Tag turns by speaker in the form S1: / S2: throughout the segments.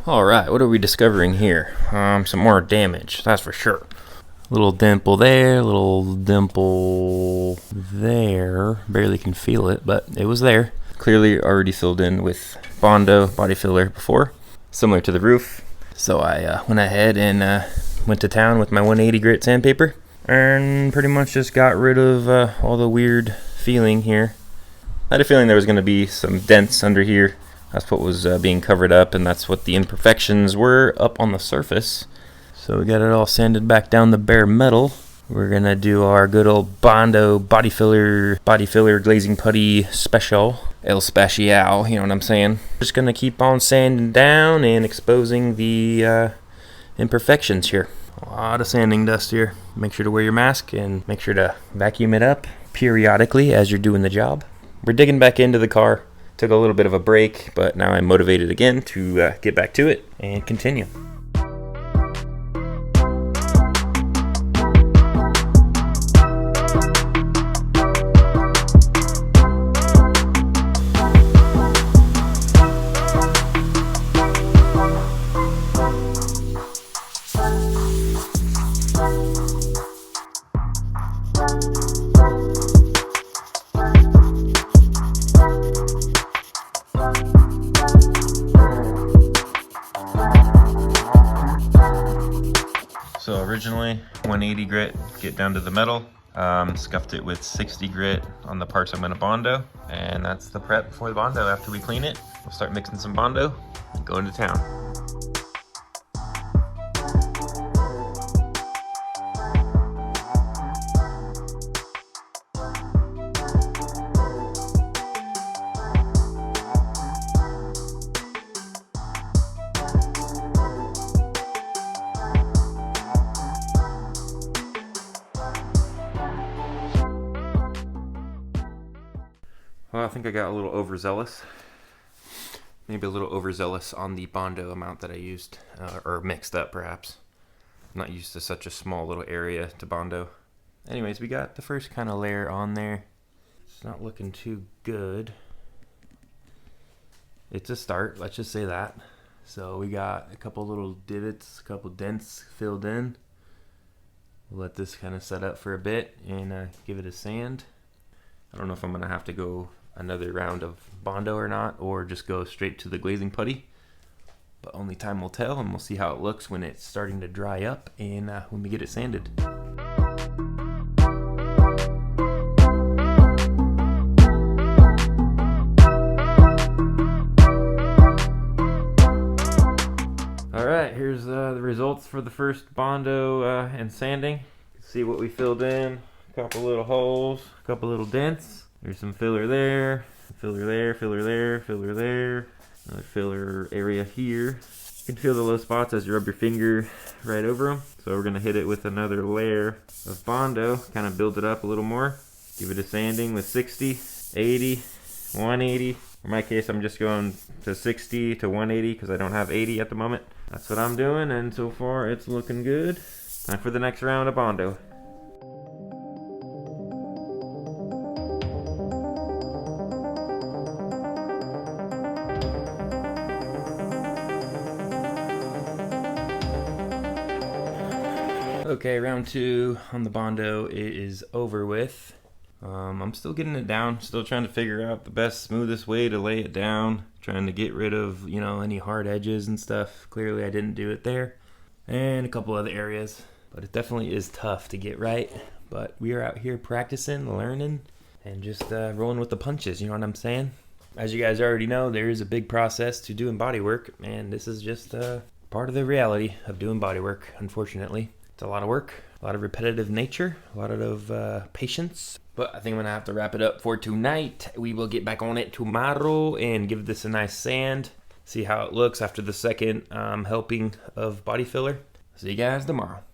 S1: Alright, what are we discovering here? Some more damage, that's for sure. Little dimple there, little dimple there. Barely can feel it, but it was there. Clearly already filled in with Bondo body filler before, similar to the roof. So I went ahead and went to town with my 180 grit sandpaper and pretty much just got rid of all the weird feeling here. I had a feeling there was going to be some dents under here. That's what was being covered up, and that's what the imperfections were up on the surface. So we got it all sanded back down the bare metal. We're going to do our good old Bondo body filler glazing putty special. El Special, you know what I'm saying? Just going to keep on sanding down and exposing the imperfections here. A lot of sanding dust here. Make sure to wear your mask and make sure to vacuum it up periodically as you're doing the job. We're digging back into the car. Took a little bit of a break, but now I'm motivated again to get back to it and continue. So originally 180 grit, get down to the metal, scuffed it with 60 grit on the parts I'm gonna Bondo, and that's the prep for the Bondo. After we clean it, we'll start mixing some Bondo and go into town. Well, I think I got a little overzealous. Maybe a little overzealous on the Bondo amount that I used, or mixed up perhaps. I'm not used to such a small little area to Bondo. Anyways, we got the first kind of layer on there. It's not looking too good. It's a start, let's just say that. So we got a couple little divots, a couple dents filled in. We'll let this kind of set up for a bit and give it a sand. I don't know if I'm gonna have to go another round of Bondo or not, or just go straight to the glazing putty, but only time will tell, and we'll see how it looks when it's starting to dry up and when we get it sanded. Alright, here's the results for the first Bondo and sanding. See what we filled in. A couple little holes, a couple little dents. There's some filler there, filler there, filler there, filler there. Another filler area here. You can feel the low spots as you rub your finger right over them. So we're gonna hit it with another layer of Bondo, kind of build it up a little more. Give it a sanding with 60, 80, 180. In my case, I'm just going to 60 to 180 because I don't have 80 at the moment. That's what I'm doing, and so far it's looking good. Time for the next round of Bondo. Okay, round two on the Bondo is over with. I'm still getting it down, still trying to figure out the best, smoothest way to lay it down, trying to get rid of, you know, any hard edges and stuff. Clearly I didn't do it there, and a couple other areas, but it definitely is tough to get right. But we are out here practicing, learning, and just rolling with the punches, you know what I'm saying? As you guys already know, there is a big process to doing body work, and this is just part of the reality of doing body work, unfortunately. It's a lot of work, a lot of repetitive nature, a lot of patience. But I think I'm going to have to wrap it up for tonight. We will get back on it tomorrow and give this a nice sand. See how it looks after the second helping of body filler. See you guys tomorrow.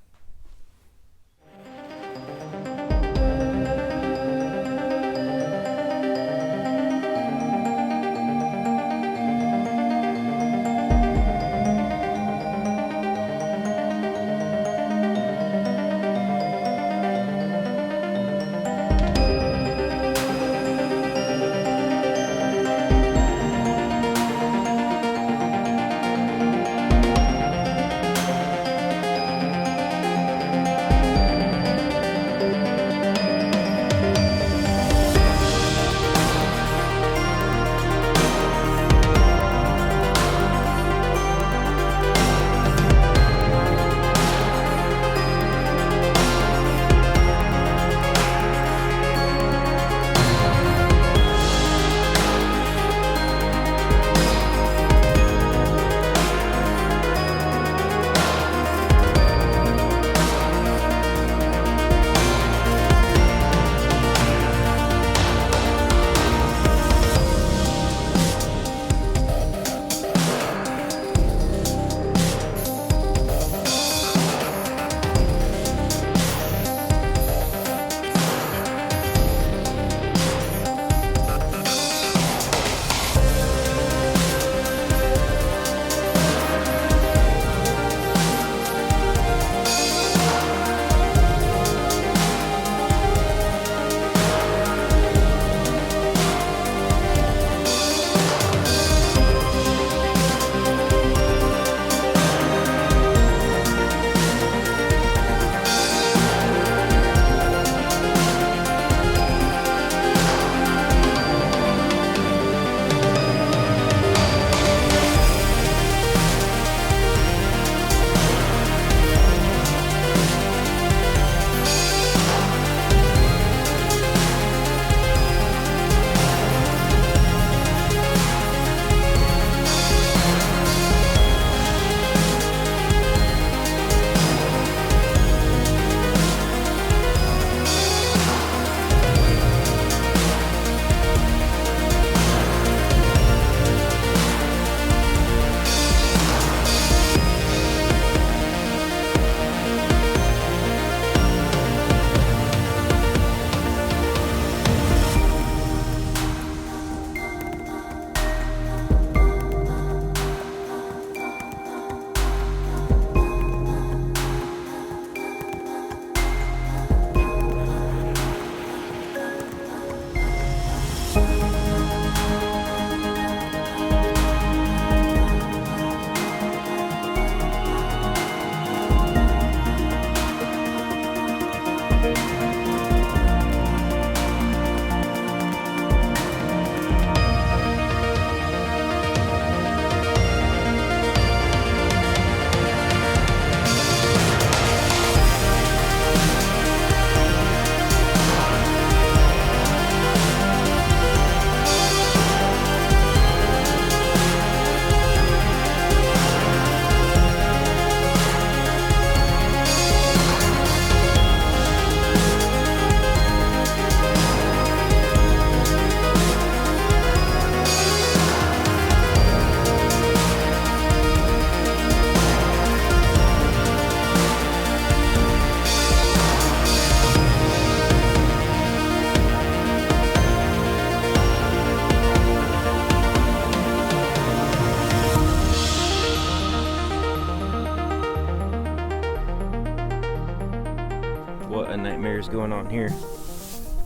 S1: is going on here.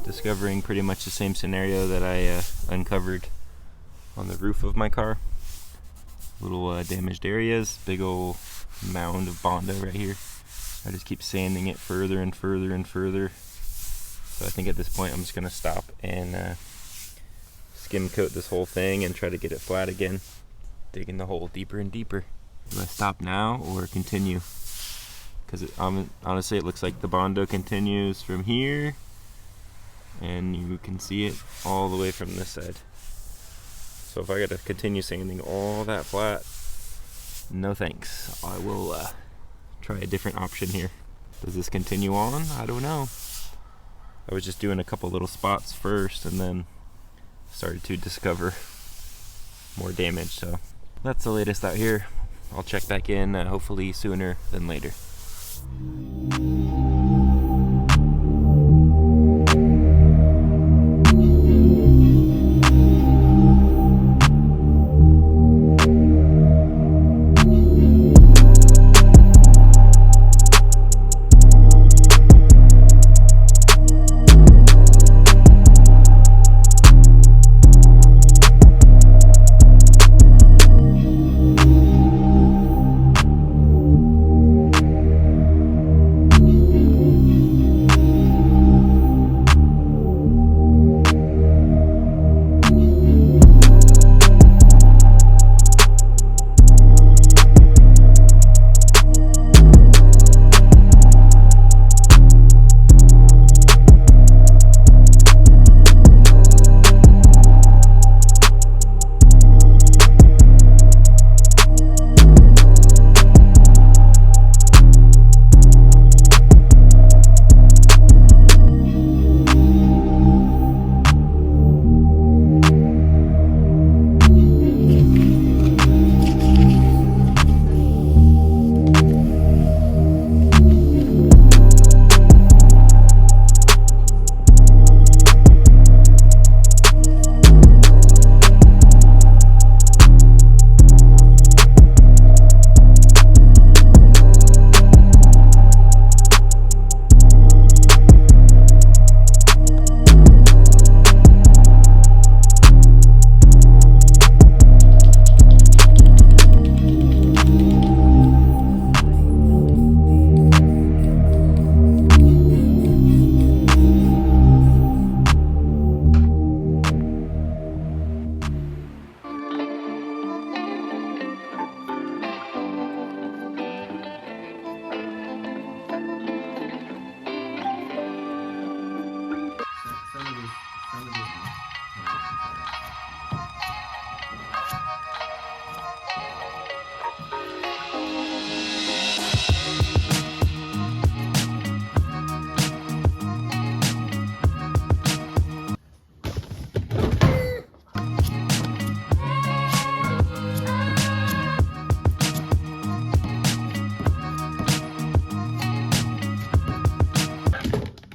S1: Discovering pretty much the same scenario that I uncovered on the roof of my car. Little damaged areas, big old mound of Bondo right here. I just keep sanding it further and further and further. So I think at this point I'm just going to stop and skim coat this whole thing and try to get it flat again. Digging the hole deeper and deeper. Do I stop now or continue? Because honestly it looks like the Bondo continues from here, and you can see it all the way from this side. So if I gotta continue sanding all that flat, no thanks. I will try a different option here. Does this continue on? I don't know. I was just doing a couple little spots first and then started to discover more damage. So that's the latest out here. I'll check back in hopefully sooner than later.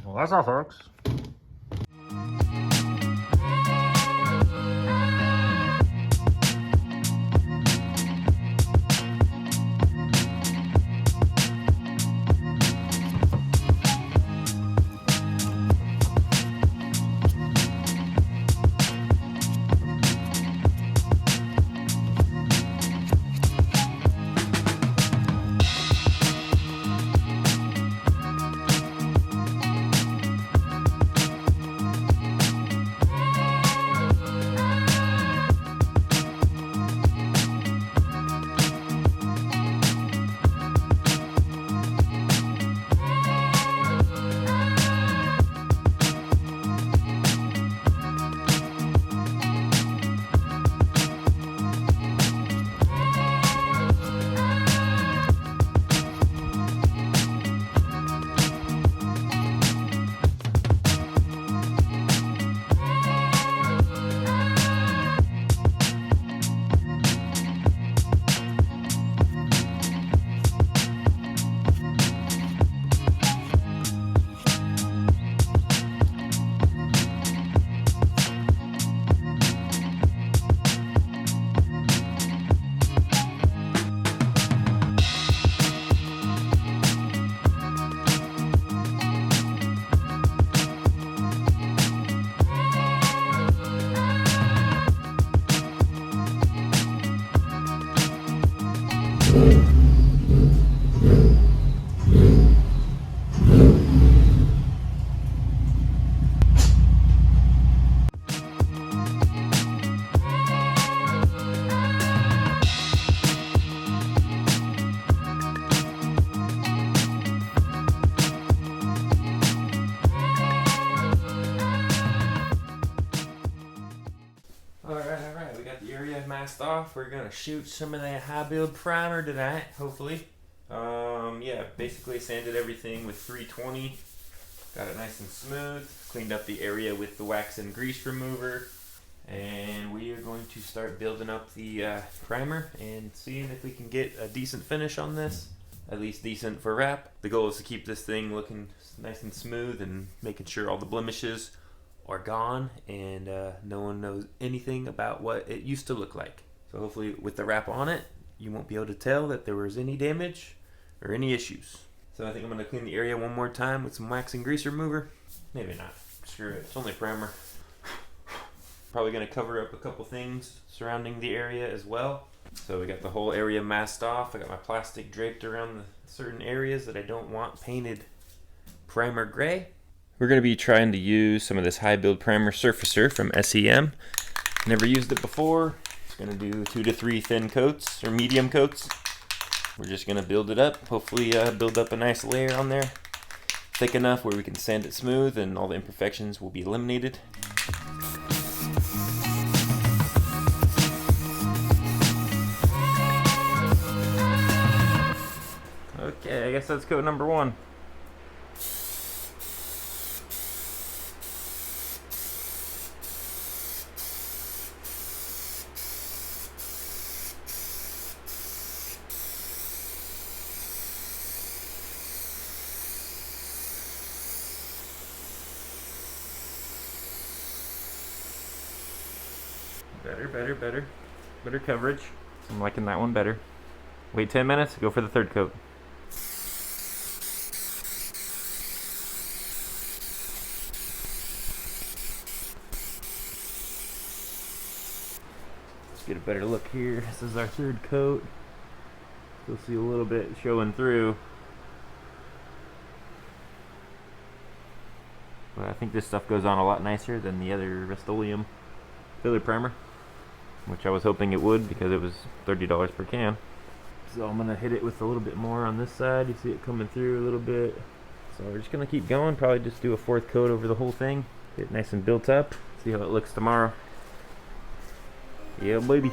S1: Well, that's all, folks. Alright, we got the area masked off. We're gonna shoot some of that high build primer tonight, hopefully. Yeah, basically sanded everything with 320. Got it nice and smooth. Cleaned up the area with the wax and grease remover. And we are going to start building up the primer and seeing if we can get a decent finish on this. At least decent for wrap. The goal is to keep this thing looking nice and smooth and making sure all the blemishes are gone and no one knows anything about what it used to look like. So hopefully with the wrap on it, you won't be able to tell that there was any damage or any issues. So I think I'm going to clean the area one more time with some wax and grease remover. Maybe not. Screw it. It's only primer. Probably going to cover up a couple things surrounding the area as well. So we got the whole area masked off. I got my plastic draped around the certain areas that I don't want painted primer gray. We're going to be trying to use some of this high build primer surfacer from SEM. Never used it before. It's going to do 2 to 3 thin coats or medium coats. We're just going to build it up. Hopefully build up a nice layer on there. Thick enough where we can sand it smooth and all the imperfections will be eliminated. Okay, I guess that's coat number 1. Better coverage. I'm liking that one better. Wait 10 minutes, go for the third coat. Let's get a better look here. This is our third coat. You'll see a little bit showing through. But I think this stuff goes on a lot nicer than the other Rust-Oleum filler primer, which I was hoping it would because it was $30 per can. So I'm gonna hit it with a little bit more on this side. You see it coming through a little bit. So we're just gonna keep going, probably just do a 4th coat over the whole thing. Get it nice and built up. See how it looks tomorrow. Yeah, baby.